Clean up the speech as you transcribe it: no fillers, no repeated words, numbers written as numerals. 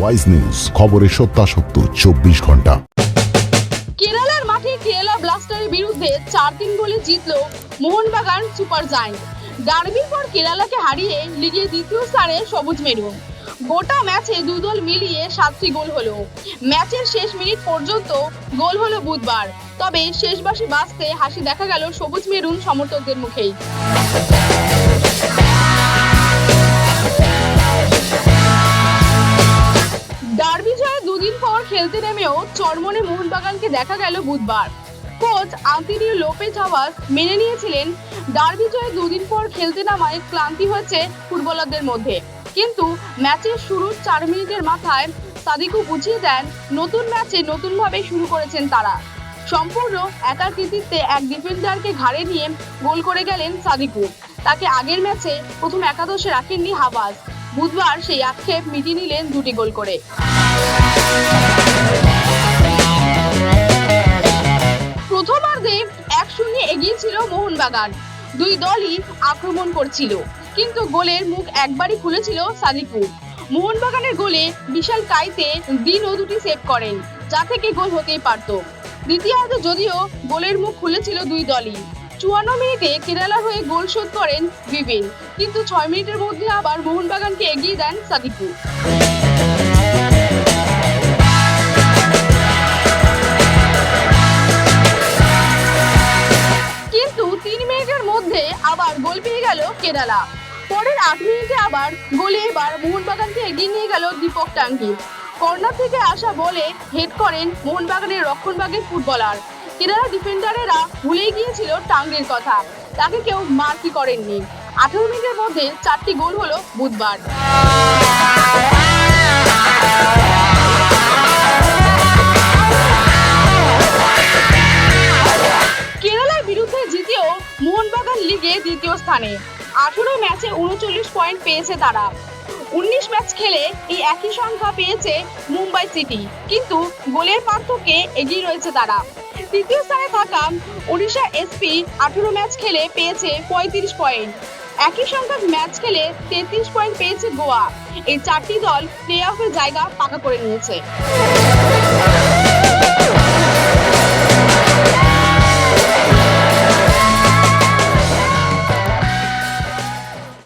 Wise news, খবরের সত্যাসত্য 24 ঘন্টা। কেরালার মাঠে কেরালা ব্লাস্টারের বিরুদ্ধে 4-3 গোলে জিতল মোহনবাগান সুপার জায়ান্ট। ডার্বির পর কেরালাকে হারিয়ে লিগে দ্বিতীয় স্থানে সবুজ মেরুন। গোটা ম্যাচে দুই দল মিলিয়ে 7টি গোল হলো। ম্যাচের শেষ মিনিট পর্যন্ত গোল হলো বুধবার, তবে শেষ বাঁশি বাজতে হাসি দেখা গেল সবুজ মেরুন সমর্থকদের মুখেই। ডার্বি জয়ে দুদিন পর খেলতে নেমেও চরমনে মোহনবাগানকে দেখা গেল বুধবার। কোচ আন্তিনিও লোপেজ হাওয়াস মেনে নিয়েছিলেন ডার্বি জয়ে দুদিন পর খেলতে নামায় ক্লান্তি হয়েছে ফুটবলারদের মধ্যে, কিন্তু ম্যাচের শুরুর 4 মিনিটের মাথায় সাদিকু বুঝিয়ে দেন নতুন ম্যাচে নতুনভাবে শুরু করেছেন তারা। সম্পূর্ণ একার কৃতিত্বে এক ডিফেন্ডারকে ঘাড়ে নিয়ে গোল করে গেলেন সাদিকু। তাকে আগের ম্যাচে প্রথম একাদশে রাখেননি হাওয়াস। বুধবার সেই আক্ষেপ মিটিয়ে নিলেন 2টি গোল করে। প্রথমার্ধে 1-0 এগিয়ে ছিল মোহনবাগান। দুই দলই আক্রমণ করছিল, কিন্তু গোলের মুখ একবারই খুলেছিল সাদিকু। মোহনবাগানের গোলে বিশাল কাইতে দিনও 2টি সেভ করেন, যা থেকে গোল হতেই পারত। দ্বিতীয়ার্ধে যদিও গোলের মুখ খুলেছিল দুই দলই। 54 মিনিটে কেরালার হয়ে গোল শোধ করেন ভিভিন, কিন্তু 6 মিনিটের মধ্যে আবার মোহনবাগানকে এগিয়ে দেন সাদিকু। কিন্তু 3 মিনিটের মধ্যে আবার গোল পেয়ে গেল কেরালা। পরের 8 মিনিটে আবার গোলে এবার মোহনবাগানকে এগিয়ে নিয়ে গেল দীপক টাঙ্গি। কর্নার থেকে আসা বলে হেড করেন মোহনবাগানের রক্ষণভাগের ফুটবলার। কেরালা ডিফেন্ডারেরা ভুলেই গিয়েছিল টাঙ্গির কথা, তাকে কেউ মার্কই করেননি। 18 মিনিটের মধ্যে 4টি গোল হলো বুধবার। কেরালার বিরুদ্ধে জিতেও মোহনবাগান লিগে দ্বিতীয় স্থানে। 18 ম্যাচে 39 পয়েন্ট পেয়েছে তারা। 19 ম্যাচ খেলে এই একই সংখ্যা পেয়েছে মুম্বাই সিটি, কিন্তু গোলের পার্থক্যে এগিয়ে রয়েছে তারা। তৃতীয় স্থানে থাকা ওড়িশা এসপি 18 ম্যাচ খেলে পেয়েছে 35 পয়েন্ট। একই সংখ্যক ম্যাচ খেলে 33 পয়েন্ট পেয়েছে গোয়া। এই 4টি দল প্লে অফের জায়গা পাকা করে নিয়েছে।